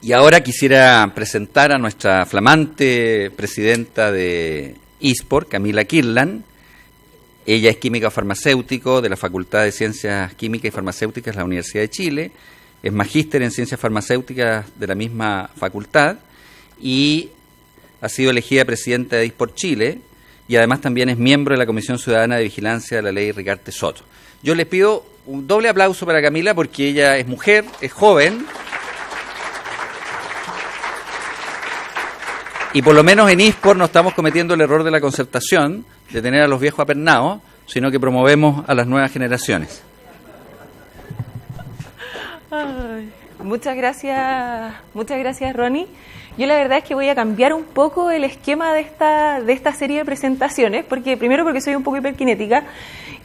Y ahora quisiera presentar a nuestra flamante presidenta de ISPOR, Camila Kirtland. Ella es químico farmacéutico de la Facultad de Ciencias Químicas y Farmacéuticas de la Universidad de Chile, es magíster en Ciencias Farmacéuticas de la misma facultad y ha sido elegida presidenta de ISPOR Chile y además también es miembro de la Comisión Ciudadana de Vigilancia de la Ley Rigarte Soto. Yo les pido un doble aplauso para Camila porque ella es mujer, es joven y por lo menos en ISPOR no estamos cometiendo el error de la concertación, de tener a los viejos apernados, sino que promovemos a las nuevas generaciones. Ay, muchas gracias Ronnie. Yo la verdad es que voy a cambiar un poco el esquema de esta serie de presentaciones, porque primero porque soy un poco hiperkinética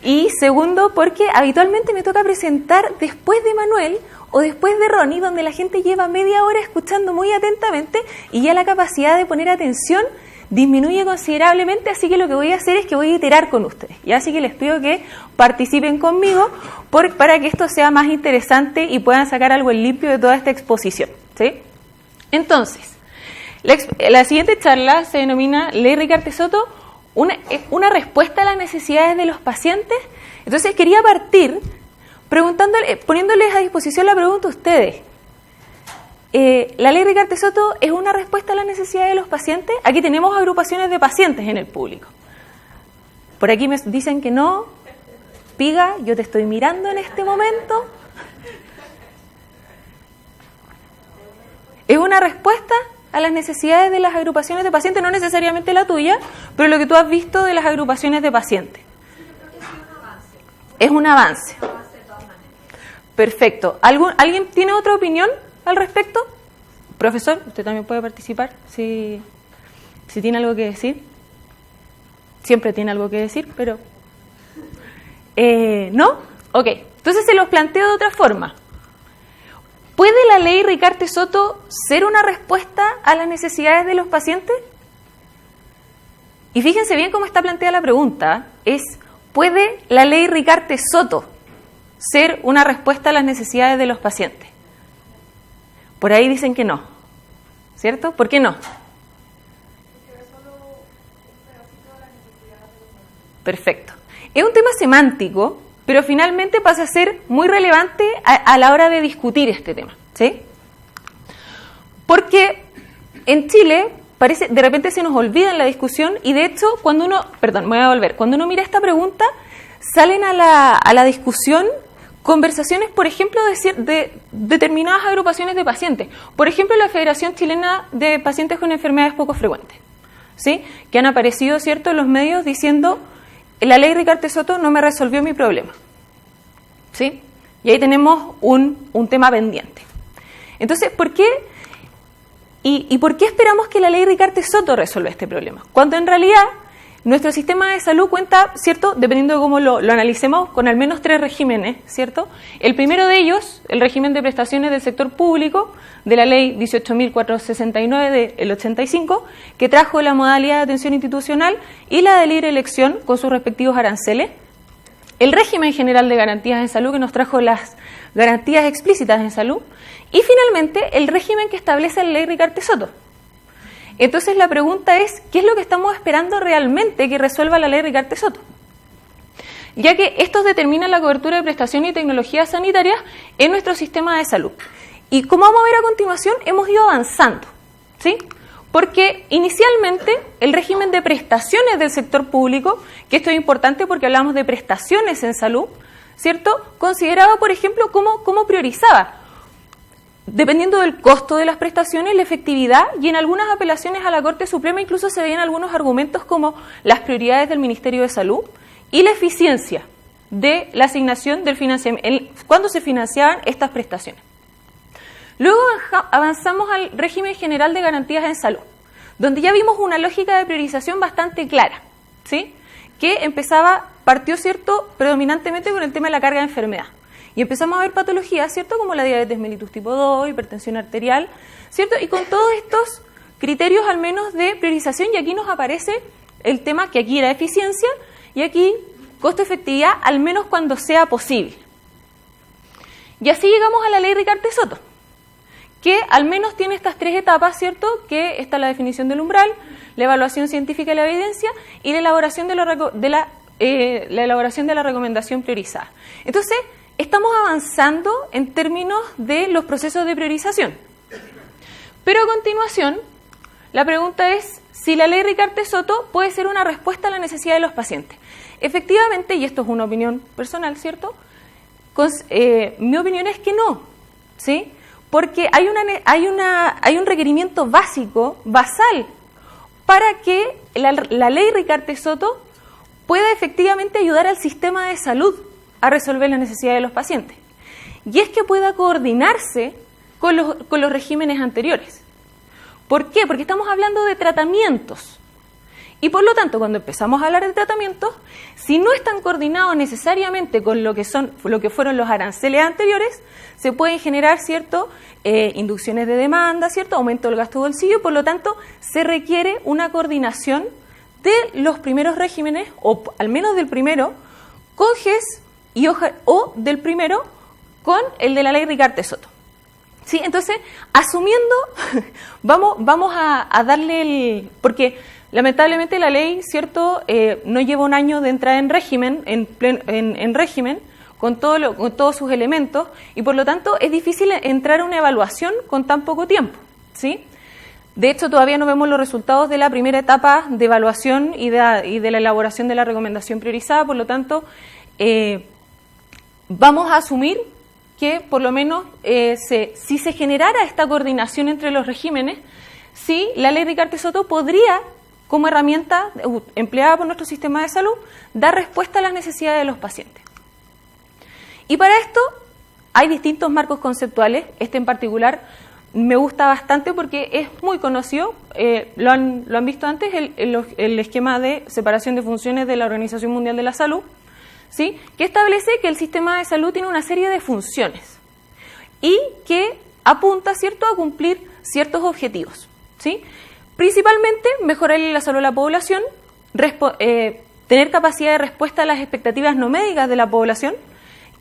y segundo porque habitualmente me toca presentar después de Manuel o después de Ronnie, donde la gente lleva media hora escuchando muy atentamente y ya la capacidad de poner atención disminuye considerablemente, así que lo que voy a hacer es que voy a iterar con ustedes. Y así que les pido que participen conmigo para que esto sea más interesante y puedan sacar algo en limpio de toda esta exposición, ¿sí? Entonces, la siguiente charla se denomina Ley Rigarte Soto, una respuesta a las necesidades de los pacientes. Entonces quería partir poniéndoles a disposición la pregunta a ustedes. ¿La Ley Rigarte Soto es una respuesta a las necesidades de los pacientes? Aquí tenemos agrupaciones de pacientes en el público. Por aquí me dicen que no. Piga, yo te estoy mirando en este momento. ¿Es una respuesta a las necesidades de las agrupaciones de pacientes? No necesariamente la tuya, pero lo que tú has visto de las agrupaciones de pacientes. Es un avance. Perfecto. ¿Alguien tiene otra opinión al respecto? Profesor, usted también puede participar si tiene algo que decir. Siempre tiene algo que decir, pero... ¿No? Ok. Entonces se los planteo de otra forma. ¿Puede la ley Rigarte Soto ser una respuesta a las necesidades de los pacientes? Y fíjense bien cómo está planteada la pregunta. ¿Puede la ley Rigarte Soto ser una respuesta a las necesidades de los pacientes? Por ahí dicen que no, ¿cierto? ¿Por qué no? Perfecto. Es un tema semántico, pero finalmente pasa a ser muy relevante a la hora de discutir este tema, ¿sí? Porque en Chile de repente se nos olvida en la discusión y de hecho cuando uno mira esta pregunta salen a la discusión conversaciones, por ejemplo, de determinadas agrupaciones de pacientes. Por ejemplo, la Federación Chilena de Pacientes con Enfermedades Poco Frecuentes, ¿sí? Que han aparecido, ¿cierto?, en los medios diciendo la ley Rigarte Soto no me resolvió mi problema, ¿sí? Y ahí tenemos un tema pendiente. Entonces, ¿por qué? ¿Y por qué esperamos que la ley Rigarte Soto resuelva este problema? Cuando en realidad nuestro sistema de salud cuenta, ¿cierto?, dependiendo de cómo lo analicemos, con al menos 3 regímenes, ¿cierto? El primero de ellos, el régimen de prestaciones del sector público, de la ley 18.469 del 85, que trajo la modalidad de atención institucional y la de libre elección con sus respectivos aranceles. El régimen general de garantías en salud, que nos trajo las garantías explícitas en salud. Y finalmente, el régimen que establece la ley Rigarte Soto. Entonces la pregunta es, ¿qué es lo que estamos esperando realmente que resuelva la ley Rigarte Soto? Ya que estos determinan la cobertura de prestaciones y tecnologías sanitarias en nuestro sistema de salud. Y como vamos a ver a continuación, hemos ido avanzando, ¿sí? Porque inicialmente el régimen de prestaciones del sector público, que esto es importante porque hablamos de prestaciones en salud, ¿cierto?, consideraba, por ejemplo, cómo priorizaba. Dependiendo del costo de las prestaciones, la efectividad, y en algunas apelaciones a la Corte Suprema incluso se veían algunos argumentos como las prioridades del Ministerio de Salud y la eficiencia de la asignación del financiamiento, cuando se financiaban estas prestaciones. Luego avanzamos al régimen general de garantías en salud, donde ya vimos una lógica de priorización bastante clara, ¿sí?, que partió, ¿cierto?, predominantemente con el tema de la carga de enfermedad. Y empezamos a ver patologías, ¿cierto?, como la diabetes mellitus tipo 2, hipertensión arterial, ¿cierto? Y con todos estos criterios al menos de priorización, y aquí nos aparece el tema que aquí era eficiencia y aquí costo-efectividad, al menos cuando sea posible. Y así llegamos a la ley Rigarte Soto, que al menos tiene estas 3 etapas, ¿cierto? Que está la definición del umbral, la evaluación científica de la evidencia y la elaboración de la elaboración de la recomendación priorizada. Entonces, estamos avanzando en términos de los procesos de priorización. Pero a continuación, la pregunta es si la ley Ricarte-Soto puede ser una respuesta a la necesidad de los pacientes. Efectivamente, y esto es una opinión personal, ¿cierto? Mi opinión es que no, ¿sí? Porque hay un requerimiento básico, basal, para que la ley Ricarte-Soto pueda efectivamente ayudar al sistema de salud a resolver las necesidades de los pacientes. Y es que pueda coordinarse con los regímenes anteriores. ¿Por qué? Porque estamos hablando de tratamientos. Y por lo tanto, cuando empezamos a hablar de tratamientos, si no están coordinados necesariamente con lo que fueron los aranceles anteriores, se pueden generar, ¿cierto?, inducciones de demanda, ¿cierto?, aumento del gasto de bolsillo, por lo tanto, se requiere una coordinación de los primeros regímenes, o al menos del primero, con GES o del primero con el de la ley Ricarte-Soto. ¿Sí? Entonces, asumiendo, vamos a darle porque lamentablemente la ley, ¿cierto?, no lleva un año de entrada en régimen, en régimen, con todos sus elementos, y por lo tanto es difícil entrar a una evaluación con tan poco tiempo, ¿sí? De hecho, todavía no vemos los resultados de la primera etapa de evaluación y de la elaboración de la recomendación priorizada, por lo tanto, vamos a asumir que por lo menos si se generara esta coordinación entre los regímenes, sí, la ley Ricarte-Soto podría, como herramienta empleada por nuestro sistema de salud, dar respuesta a las necesidades de los pacientes. Y para esto hay distintos marcos conceptuales. Este en particular me gusta bastante porque es muy conocido, lo han visto antes, el esquema de separación de funciones de la Organización Mundial de la Salud, ¿sí?, que establece que el sistema de salud tiene una serie de funciones y que apunta, ¿cierto?, a cumplir ciertos objetivos, ¿sí? Principalmente mejorar la salud de la población, tener capacidad de respuesta a las expectativas no médicas de la población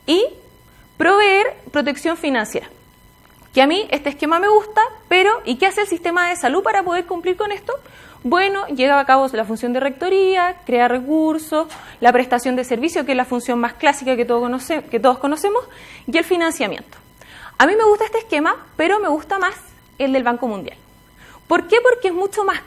y proveer protección financiera. Que a mí este esquema me gusta, pero ¿y qué hace el sistema de salud para poder cumplir con esto? Bueno, lleva a cabo la función de rectoría, crea recursos, la prestación de servicio, que es la función más clásica que todos conocemos, y el financiamiento. A mí me gusta este esquema, pero me gusta más el del Banco Mundial. ¿Por qué? Porque es mucho más,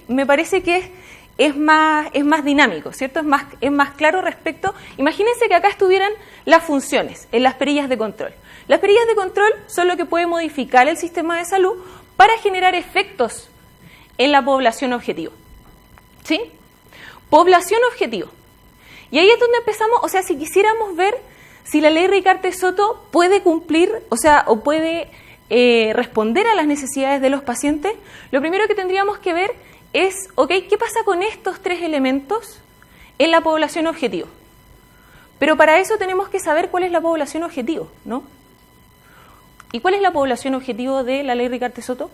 me parece que es más dinámico, ¿cierto? Es más claro respecto. Imagínense que acá estuvieran las funciones en las perillas de control. Las perillas de control son lo que puede modificar el sistema de salud para generar efectos en la población objetivo, ¿sí? Población objetivo. Y ahí es donde empezamos, o sea, si quisiéramos ver si la ley Ricarte-Soto puede cumplir, o puede responder a las necesidades de los pacientes, lo primero que tendríamos que ver es, ¿qué pasa con estos 3 elementos en la población objetivo? Pero para eso tenemos que saber cuál es la población objetivo, ¿no? ¿Y cuál es la población objetivo de la ley Ricarte-Soto?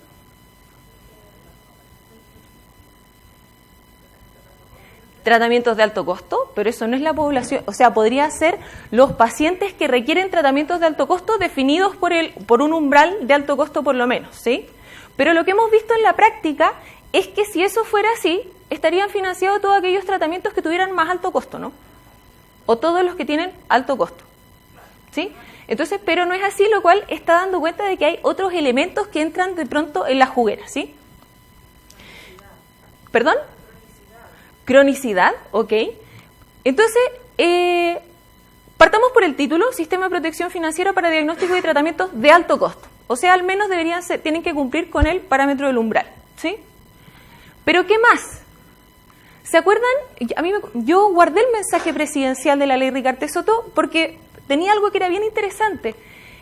Tratamientos de alto costo, pero eso no es la población, o sea, podría ser los pacientes que requieren tratamientos de alto costo definidos por un umbral de alto costo por lo menos, ¿sí? Pero lo que hemos visto en la práctica es que si eso fuera así, estarían financiados todos aquellos tratamientos que tuvieran más alto costo, ¿no? O todos los que tienen alto costo, ¿sí? Entonces, pero no es así, lo cual está dando cuenta de que hay otros elementos que entran de pronto en la juguera, ¿sí? ¿Perdón? Cronicidad, ok. Entonces, partamos por el título, Sistema de Protección Financiera para Diagnóstico y Tratamientos de Alto Costo. O sea, al menos tienen que cumplir con el parámetro del umbral, ¿sí? Pero ¿qué más? ¿Se acuerdan? Yo guardé el mensaje presidencial de la ley Ricarte-Soto porque tenía algo que era bien interesante,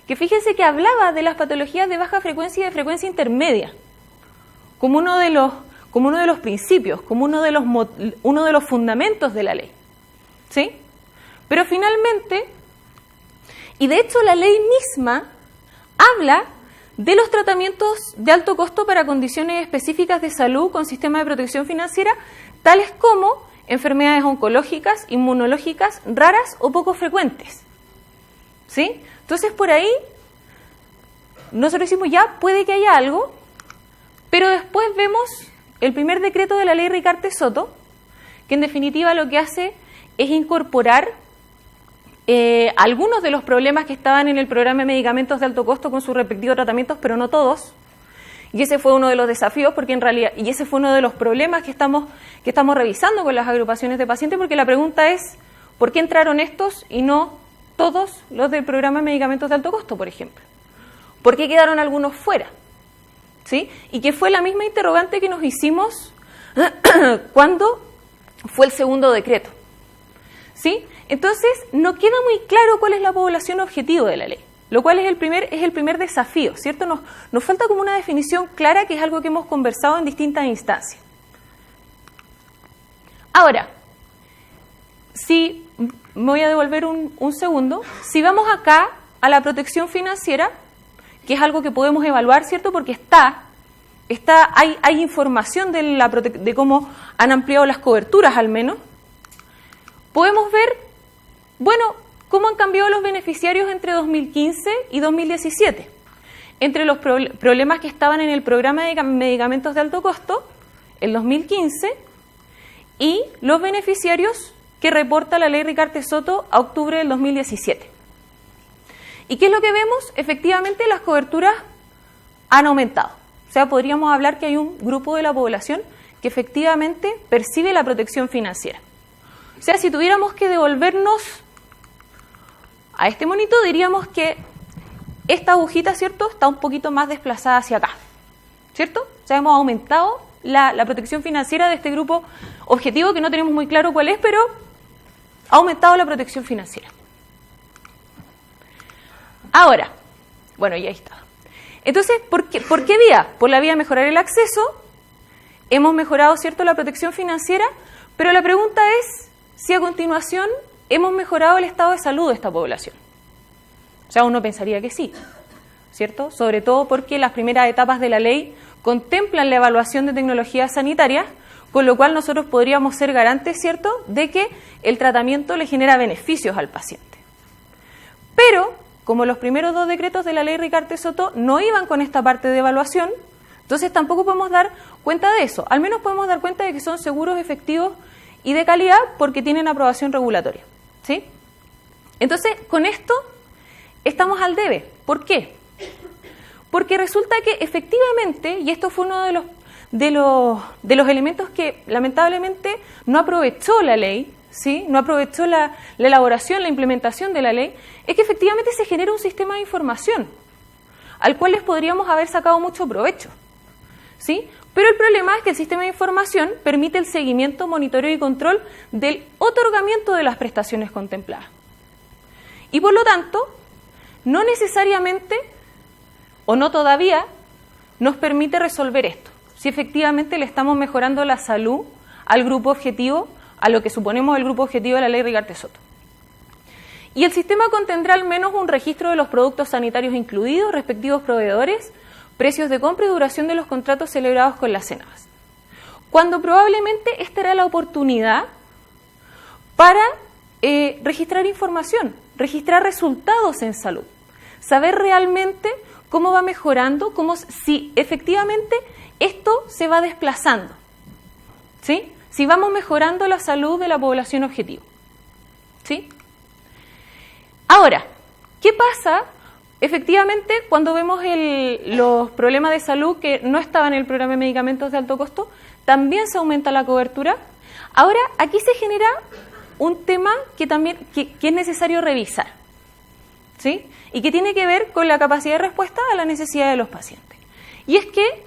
que fíjense que hablaba de las patologías de baja frecuencia y de frecuencia intermedia, como uno de los principios, como uno de los fundamentos de la ley, ¿sí? Pero finalmente, y de hecho la ley misma habla de los tratamientos de alto costo para condiciones específicas de salud con sistema de protección financiera, tales como enfermedades oncológicas, inmunológicas, raras o poco frecuentes, ¿sí? Entonces por ahí nosotros decimos ya, puede que haya algo, pero después vemos el primer decreto de la ley Ricarte-Soto, que en definitiva lo que hace es incorporar algunos de los problemas que estaban en el programa de medicamentos de alto costo con sus respectivos tratamientos, pero no todos. Y ese fue uno de los desafíos, porque en realidad, y ese fue uno de los problemas que estamos revisando con las agrupaciones de pacientes, porque la pregunta es, ¿por qué entraron estos y no todos los del programa de medicamentos de alto costo, por ejemplo? ¿Por qué quedaron algunos fuera? ¿Sí? Y que fue la misma interrogante que nos hicimos cuando fue el segundo decreto. ¿Sí? Entonces, no queda muy claro cuál es la población objetivo de la ley, lo cual es el primer desafío, ¿cierto? Nos falta como una definición clara, que es algo que hemos conversado en distintas instancias. Ahora, si me voy a devolver un segundo, si vamos acá a la protección financiera, que es algo que podemos evaluar, ¿cierto? Porque hay información de cómo han ampliado las coberturas al menos. Podemos ver, bueno, cómo han cambiado los beneficiarios entre 2015 y 2017. Entre los problemas que estaban en el programa de medicamentos de alto costo, el 2015, y los beneficiarios que reporta la ley Ricarte-Soto a octubre del 2017. ¿Y qué es lo que vemos? Efectivamente, las coberturas han aumentado. O sea, podríamos hablar que hay un grupo de la población que efectivamente percibe la protección financiera. O sea, si tuviéramos que devolvernos a este monito, diríamos que esta agujita, ¿cierto?, está un poquito más desplazada hacia acá, ¿cierto? O sea, hemos aumentado la protección financiera de este grupo objetivo, que no tenemos muy claro cuál es, pero ha aumentado la protección financiera. Ahora, bueno, ya está. Entonces, ¿por qué vía? Por la vía de mejorar el acceso. Hemos mejorado, ¿cierto?, la protección financiera, pero la pregunta es si a continuación hemos mejorado el estado de salud de esta población. O sea, uno pensaría que sí, ¿cierto? Sobre todo porque las primeras etapas de la ley contemplan la evaluación de tecnologías sanitarias, con lo cual nosotros podríamos ser garantes, ¿cierto?, de que el tratamiento le genera beneficios al paciente. Pero, como los primeros dos decretos de la ley Ricarte-Soto no iban con esta parte de evaluación, entonces tampoco podemos dar cuenta de eso. Al menos podemos dar cuenta de que son seguros, efectivos y de calidad porque tienen aprobación regulatoria, ¿sí? Entonces, con esto estamos al debe. ¿Por qué? Porque resulta que efectivamente, y esto fue uno de los elementos que lamentablemente no aprovechó la ley, ¿sí?, no aprovechó la elaboración, la implementación de la ley, es que efectivamente se genera un sistema de información al cual les podríamos haber sacado mucho provecho, ¿sí? Pero el problema es que el sistema de información permite el seguimiento, monitoreo y control del otorgamiento de las prestaciones contempladas. Y por lo tanto, no necesariamente, o no todavía, nos permite resolver esto, si efectivamente le estamos mejorando la salud al grupo objetivo, a lo que suponemos el grupo objetivo de la ley Ricarte-Soto. Y el sistema contendrá al menos un registro de los productos sanitarios incluidos, respectivos proveedores, precios de compra y duración de los contratos celebrados con las CENAVAS. Cuando probablemente esta era la oportunidad para registrar información, registrar resultados en salud, saber realmente cómo va mejorando, si efectivamente esto se va desplazando, ¿sí?, si vamos mejorando la salud de la población objetivo, ¿sí? Ahora, ¿qué pasa efectivamente cuando vemos los problemas de salud que no estaban en el programa de medicamentos de alto costo? También se aumenta la cobertura. Ahora, aquí se genera un tema que también que es necesario revisar, ¿sí?, y que tiene que ver con la capacidad de respuesta a la necesidad de los pacientes. Y es que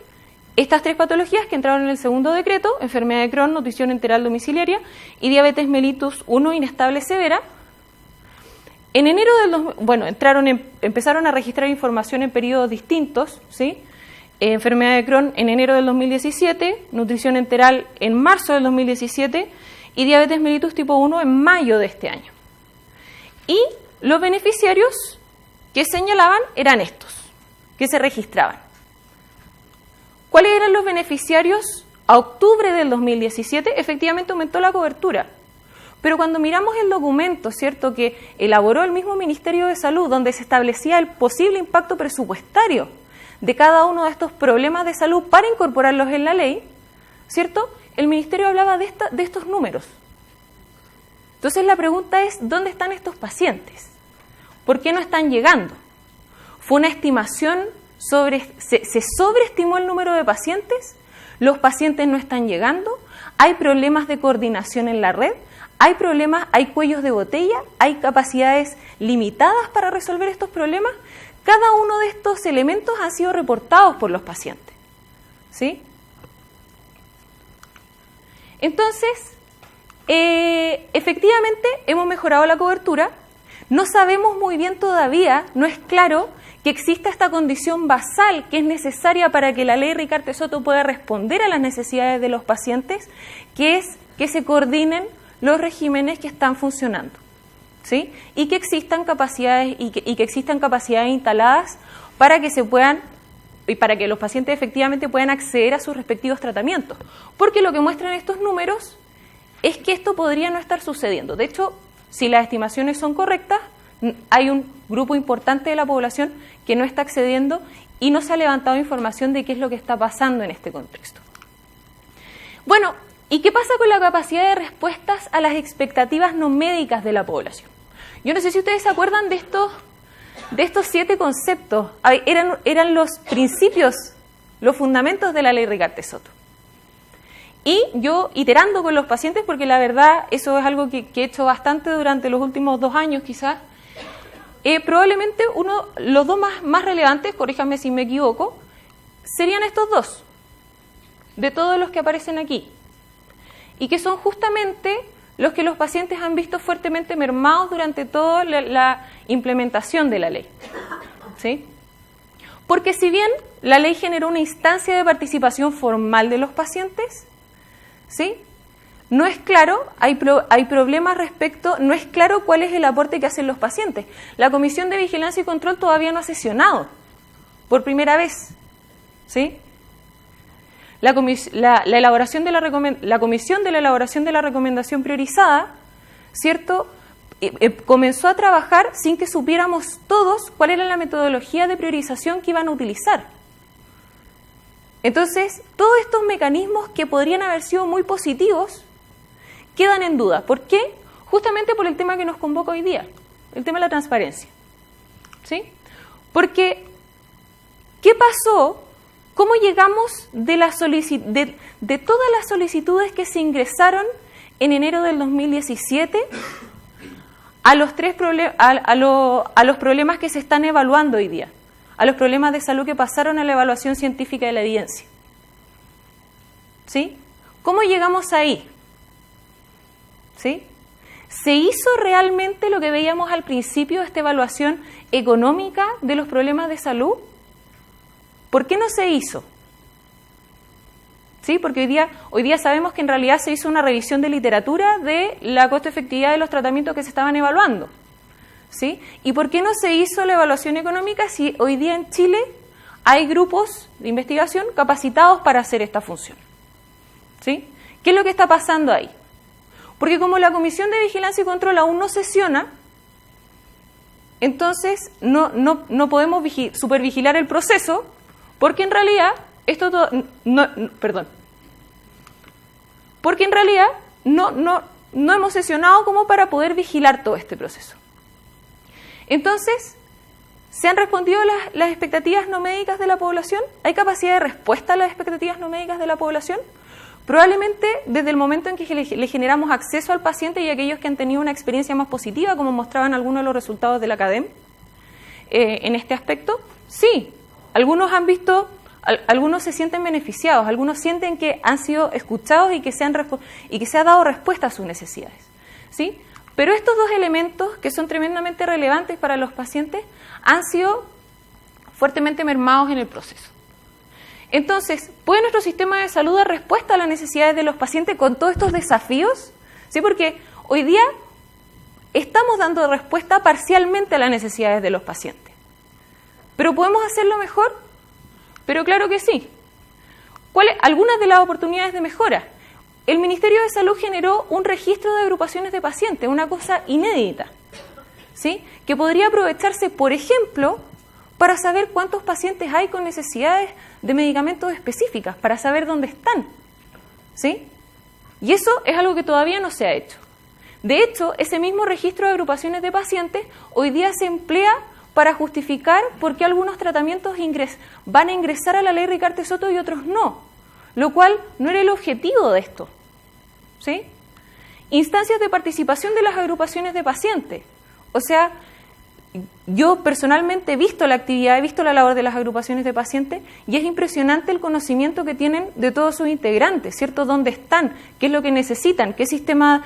estas tres patologías que entraron en el segundo decreto, enfermedad de Crohn, nutrición enteral domiciliaria y diabetes mellitus 1 inestable severa, en enero empezaron a registrar información en periodos distintos, ¿sí? Enfermedad de Crohn en enero del 2017, nutrición enteral en marzo del 2017 y diabetes mellitus tipo 1 en mayo de este año. Y los beneficiarios que señalaban eran estos, que se registraban. ¿Cuáles eran los beneficiarios? A octubre del 2017 efectivamente aumentó la cobertura, Pero cuando miramos el documento, ¿cierto?, que elaboró el mismo Ministerio de Salud, donde se establecía el posible impacto presupuestario de cada uno de estos problemas de salud para incorporarlos en la ley, ¿cierto?, el Ministerio hablaba de estos números. Entonces la pregunta es, ¿dónde están estos pacientes? ¿Por qué no están llegando? ¿Fue una estimación se sobreestimó el número de pacientes? ¿Los pacientes no están llegando? ¿Hay problemas de coordinación en la red? ¿Hay problemas, hay cuellos de botella? ¿Hay capacidades limitadas para resolver estos problemas? Cada uno de estos elementos han sido reportados por los pacientes, ¿sí? Entonces, efectivamente hemos mejorado la cobertura. No sabemos muy bien todavía, no es claro que exista esta condición basal que es necesaria para que la ley Ricardo Soto pueda responder a las necesidades de los pacientes, que es que se coordinen los regímenes que están funcionando, ¿sí? Y que existan capacidades y que existan capacidades instaladas para que se puedan y para que los pacientes efectivamente puedan acceder a sus respectivos tratamientos, porque lo que muestran estos números es que esto podría no estar sucediendo. De hecho, si las estimaciones son correctas, hay un grupo importante de la población que no está accediendo y no se ha levantado información de qué es lo que está pasando en este contexto. Bueno, ¿y qué pasa con la capacidad de respuestas a las expectativas no médicas de la población? Yo no sé si ustedes se acuerdan de estos 7 conceptos. Eran los principios, los fundamentos de la ley Ricardo Soto. Y yo, iterando con los pacientes, porque la verdad eso es algo que he hecho bastante durante los últimos 2 años quizás, probablemente los dos más relevantes, corríjanme si me equivoco, serían estos 2, de todos los que aparecen aquí, y que son justamente los que los pacientes han visto fuertemente mermados durante toda la implementación de la ley, ¿sí? Porque si bien la ley generó una instancia de participación formal de los pacientes, ¿sí?, no es claro, hay problemas respecto, no es claro cuál es el aporte que hacen los pacientes. La Comisión de Vigilancia y Control todavía no ha sesionado por primera vez, ¿sí? La Comisión de la Elaboración de la Recomendación Priorizada, ¿cierto?, comenzó a trabajar sin que supiéramos todos cuál era la metodología de priorización que iban a utilizar. Entonces, todos estos mecanismos que podrían haber sido muy positivos quedan en duda. ¿Por qué? Justamente por el tema que nos convoca hoy día, el tema de la transparencia, ¿sí? Porque, ¿qué pasó? ¿Cómo llegamos de todas las solicitudes que se ingresaron en enero del 2017 a los problemas que se están evaluando hoy día, a los problemas de salud que pasaron a la evaluación científica de la evidencia? ¿Sí? ¿Cómo llegamos ahí? ¿Sí? ¿Se hizo realmente lo que veíamos al principio, esta evaluación económica de los problemas de salud? ¿Por qué no se hizo? ¿Sí? Porque hoy día sabemos que en realidad se hizo una revisión de literatura de la costo-efectividad de los tratamientos que se estaban evaluando, ¿sí? ¿Y por qué no se hizo la evaluación económica si hoy día en Chile hay grupos de investigación capacitados para hacer esta función? ¿Sí? ¿Qué es lo que está pasando ahí? Porque como la Comisión de Vigilancia y Control aún no sesiona, entonces no podemos supervigilar el proceso, porque en realidad no hemos sesionado como para poder vigilar todo este proceso. Entonces, ¿se han respondido las expectativas no médicas de la población? ¿Hay capacidad de respuesta a las expectativas no médicas de la población? Probablemente desde el momento en que le generamos acceso al paciente y a aquellos que han tenido una experiencia más positiva, como mostraban algunos de los resultados de la ACADEM, en este aspecto, sí, algunos se sienten beneficiados, algunos sienten que han sido escuchados y que se ha dado respuesta a sus necesidades, ¿sí? Pero estos 2 elementos, que son tremendamente relevantes para los pacientes, han sido fuertemente mermados en el proceso. Entonces, ¿puede nuestro sistema de salud dar respuesta a las necesidades de los pacientes con todos estos desafíos? ¿Sí? Porque hoy día estamos dando respuesta parcialmente a las necesidades de los pacientes. ¿Pero podemos hacerlo mejor? Pero claro que sí. ¿Cuáles algunas de las oportunidades de mejora? el Ministerio de Salud generó un registro de agrupaciones de pacientes, una cosa inédita, ¿sí? Que podría aprovecharse, por ejemplo, para saber cuántos pacientes hay con necesidades de medicamentos específicas, para saber dónde están, ¿sí? Y eso es algo que todavía no se ha hecho. De hecho, ese mismo registro de agrupaciones de pacientes hoy día se emplea para justificar por qué algunos tratamientos van a ingresar a la ley Ricarte-Soto y otros no, lo cual no era el objetivo de esto, ¿sí? Instancias de participación de las agrupaciones de pacientes. O sea, yo personalmente he visto la actividad, he visto la labor de las agrupaciones de pacientes y es impresionante el conocimiento que tienen de todos sus integrantes, ¿cierto? ¿Dónde están? ¿Qué es lo que necesitan? ¿Qué sistema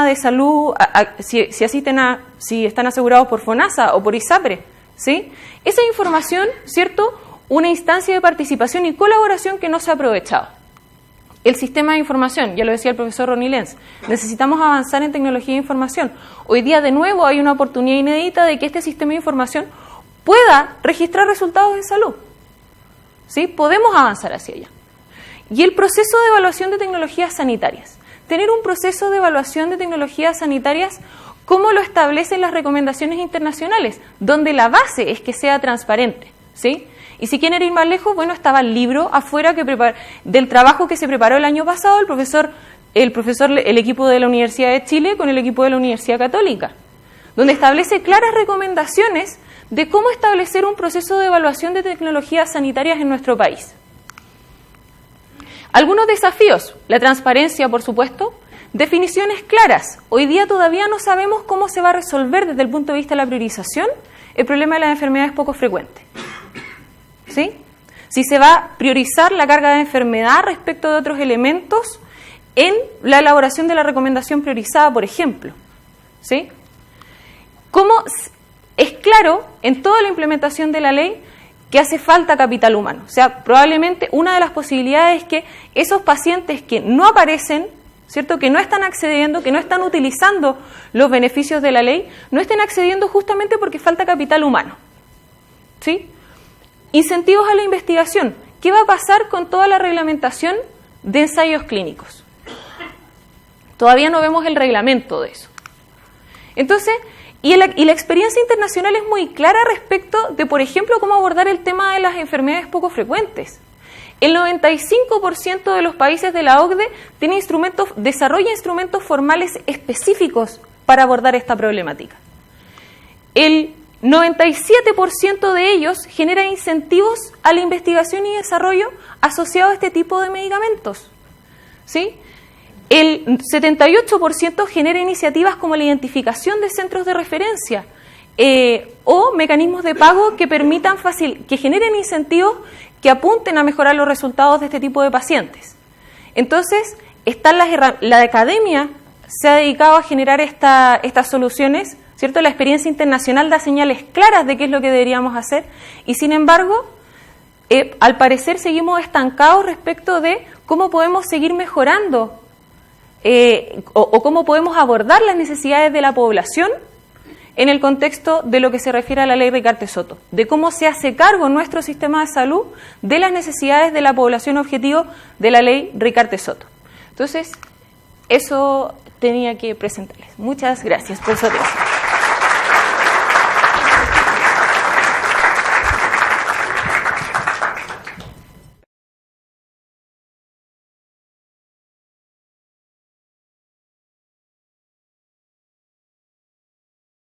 de salud, si están asegurados por FONASA o por ISAPRE? ¿Sí? Esa información, ¿cierto? Una instancia de participación y colaboración que no se ha aprovechado. El sistema de información, ya lo decía el profesor Ronnie Lenz, necesitamos avanzar en tecnología de información. Hoy día, de nuevo, hay una oportunidad inédita de que este sistema de información pueda registrar resultados de salud. ¿Sí? Podemos avanzar hacia allá. Y el proceso de evaluación de tecnologías sanitarias. Tener un proceso de evaluación de tecnologías sanitarias como lo establecen las recomendaciones internacionales, donde la base es que sea transparente, ¿sí? Y si quieren ir más lejos, bueno, estaba el libro afuera del trabajo que se preparó el año pasado el equipo de la Universidad de Chile con el equipo de la Universidad Católica, donde establece claras recomendaciones de cómo establecer un proceso de evaluación de tecnologías sanitarias en nuestro país. Algunos desafíos: la transparencia, por supuesto, definiciones claras. Hoy día todavía no sabemos cómo se va a resolver desde el punto de vista de la priorización el problema de las enfermedades poco frecuentes. ¿Sí? Si se va a priorizar la carga de enfermedad respecto de otros elementos en la elaboración de la recomendación priorizada, por ejemplo. ¿Sí? Como es claro en toda la implementación de la ley que hace falta capital humano. O sea, probablemente una de las posibilidades es que esos pacientes que no aparecen, ¿cierto?, que no están accediendo, que no están utilizando los beneficios de la ley, no estén accediendo justamente porque falta capital humano. ¿Sí? Incentivos a la investigación. ¿Qué va a pasar con toda la reglamentación de ensayos clínicos? Todavía no vemos el reglamento de eso. Entonces, y la experiencia internacional es muy clara respecto de, por ejemplo, cómo abordar el tema de las enfermedades poco frecuentes. El 95% de los países de la OCDE desarrolla instrumentos formales específicos para abordar esta problemática. El 97% de ellos genera incentivos a la investigación y desarrollo asociados a este tipo de medicamentos, ¿sí? El 78% genera iniciativas como la identificación de centros de referencia o mecanismos de pago que permitan que generen incentivos que apunten a mejorar los resultados de este tipo de pacientes. Entonces, la academia se ha dedicado a generar estas soluciones, ¿cierto? La experiencia internacional da señales claras de qué es lo que deberíamos hacer y, sin embargo, al parecer seguimos estancados respecto de cómo podemos seguir mejorando o cómo podemos abordar las necesidades de la población en el contexto de lo que se refiere a la ley Ricarte-Soto, de cómo se hace cargo nuestro sistema de salud de las necesidades de la población objetivo de la ley Ricarte-Soto. Entonces, eso tenía que presentarles. Muchas gracias por su atención.